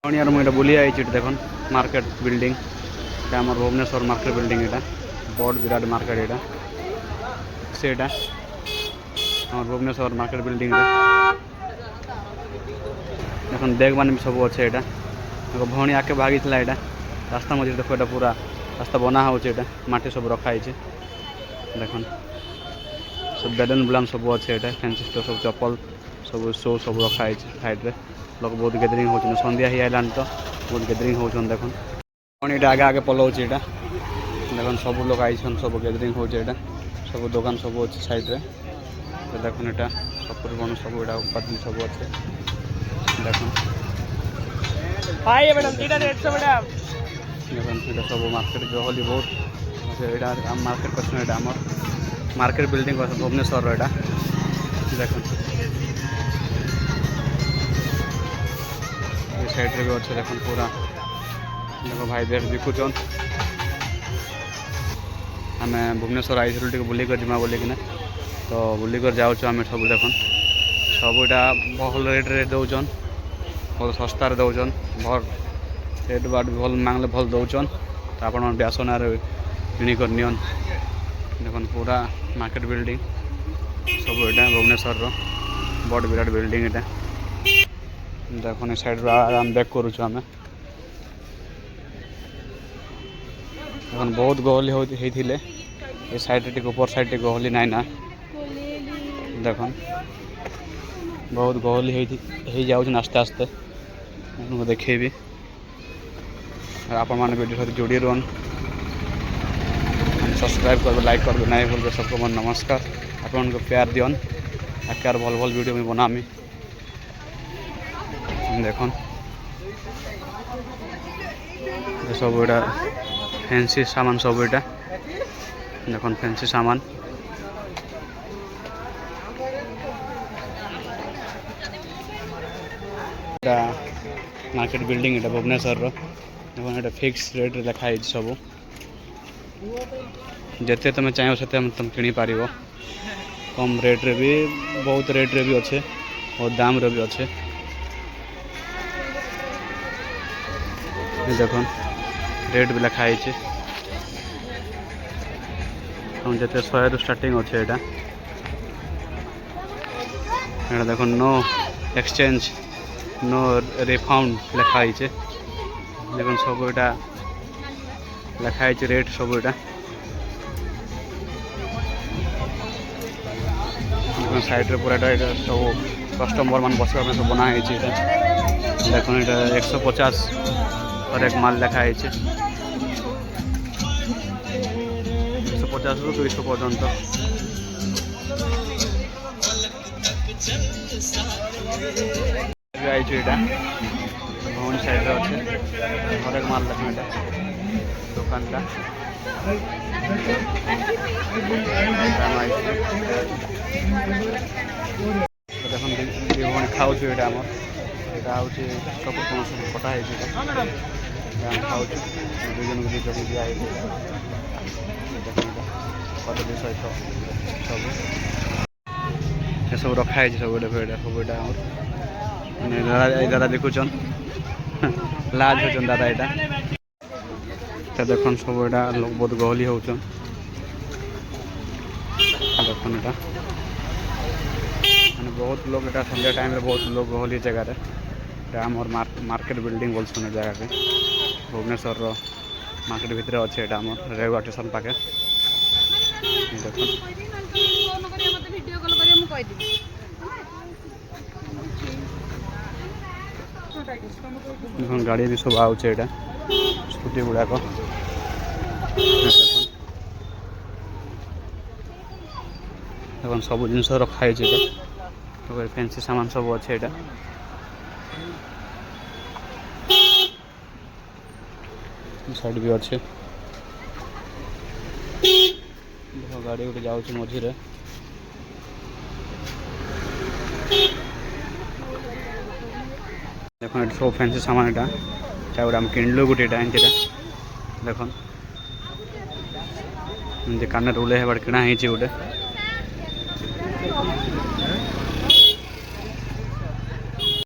यार मुझे बुली आई देख मार्केट बिल्डिंग आम भुवनेश्वर मार्केट बिल्डिंग यहाँ बड़ विराट मार्केट यहाँ से आम भुवनेश्वर मार्केट बिल्डिंग देख बैग मान भी सब अच्छे यहाँ भौणी आके भागी था यहाँ रास्ता मझे देख ये पूरा रास्ता बना हो मटी सब रखाई देख सब बेलन बुलान सब अच्छे यहाँ फैंसी स्टोर सब चप्पल सब शो सब रखाई साइड लोग बहुत गैदरिंग हो सन्ध्या ही आइलान तो बहुत गैदरिंग हो देख ये आगे आगे पलाऊँ यहाँ देख सब लोग आई सब गैदरिंग हो सब दुकान सब अच्छे सैड्रे देख यहाँ सपुर बन सब यहाँ उपाधि सब अच्छे देख सब मार्केट गहली बहुत यहाँ मार्केट कर आम मार्केट बिल्डिंग भुवनेश्वर यहाँ देख साइड भी अच्छे देख पूरा देख भाई देर बिकुचन आम भुवनेश्वर आई टे बुलिक जिमा बोलिकिना तो बुलिक जाऊँ आम सब देख सब यहाँ भल रेट रे दौन भल सस्तार दौन भल रेट बाट भल मांगले भल दौन तो आप आसनार किणिक नियन देख पूरा मार्केट बिल्डिंग सब यहाँ भुवनेश्वर बड़ विराट बिल्डिंग यहाँ देख साइड आराम बैक करुचु आम देख बहुत गहली होते ये साइड टे ऊपर साइड टे गहली नाई ना देख बहुत गहली हो जाऊँ आस्ते आस्ते उनको देखेबी आपण मैंने वीडियो सहित जोड़ी रुहन सब्सक्राइब कर लाइक कर नहीं भूल सबको मन नमस्कार आपण प्यार दियन आकार भल भल वीडियो में बनामी देख सब यहाँ फैंसी सामान सब यहाँ देख फैंसी सामान मार्केट बिल्डिंग यहाँ भुवनेश्वर देख यहाँ फिक्स रेट लिखाई सब जिते तुम चाहो से तुम किणी पार कम रेट रे भी बहुत रेट रे भी अच्छे बहुत दाम रे भी अच्छे देख रेट भी लिखाई जिते 100 रु स्टार्टिंग अच्छे यहाँ यहाँ देख नो एक्सचेंज नो रिफाउंड लिखाई देख सब यहाँ लिखाई रेट सब यहाँ साइड रे पूरा सब कस्टमर मान बस सब बनाई देख यहाँ 150 और एक माल लिखाई 150 रु 200 पर्यंत आई भवन साइड अच्छे और एक माल लगा दुकान का देख भवन खाऊ यहाँ आम यहाँ हूँ सब कौन सब कटा है खाऊ दुजन को दुजन दिया कदली सहित सब सब रखाई सब सब यहाँ दादा देखुन लाज हो दादा यहाँ तो देख सब यहाँ लोग बहुत गहली हो देख यहाँ बहुत लोग यहाँ संध्या टाइम बहुत लोग गहली जगार आम मार्केट बिल्डिंग बोलसन जगह के भुवनेश्वर मार्केट भितर अच्छे यहाँ आम रेलवे स्टेशन पाखे देख गाड़ी भी सब आउे यहाँ स्कूटी गुड़ाक देख सब जिन रखाई फैंसी सामान सब अच्छे यहाँ साइड भी अच्छे गाड़ी गोटे जाऊँ मझे देख सब फैंसी सामान यहाँ गोटे आम किणलु गोटे यहाँ देख कान रोले किणा गोटे